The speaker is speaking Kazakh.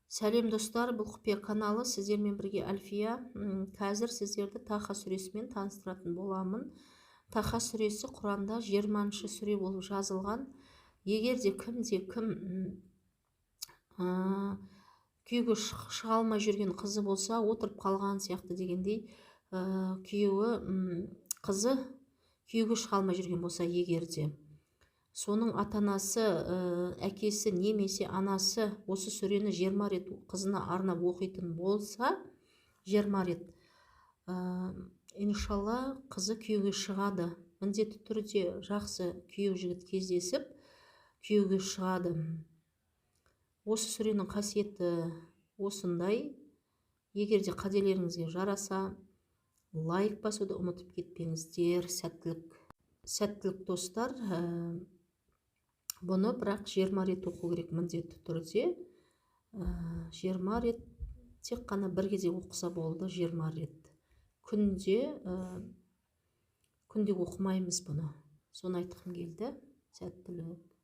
Сәлем достар, бұл құпия каналы, сіздермен бірге Әлфия. Қазір сіздерді Таха сүресімен таныстыратын боламын. Таха сүресі Құранда 20-шы сүре болып жазылған. Егер де кім күйеуге шыға алмай жүрген қызы болса, отырып қалған сияқты дегендей, қызы күйеуге шыға алмай жүрген болса, егерде соның ата-анасы, әкесі немесе анасы осы сүрені 20 рет қызына арнап оқитын болса, 20 рет, иншалла қызы күйеуге шығады. Міндетті түрде жақсы күйеу жігіт кездесіп, күйеуге шығады. Осы сүренің қасиеті осындай. Егерде қателеріңізге жараса, лайк басуды ұмытып кетпеңіздер. Сәттілік достар. Бұны бірақ 20 рет оқу керек міндетті түрде. 20 рет тек қана бір кезде оқыса болды. 20 рет. Күнде оқымаймыз бұны. Соны айтқым келді. Сәттілік.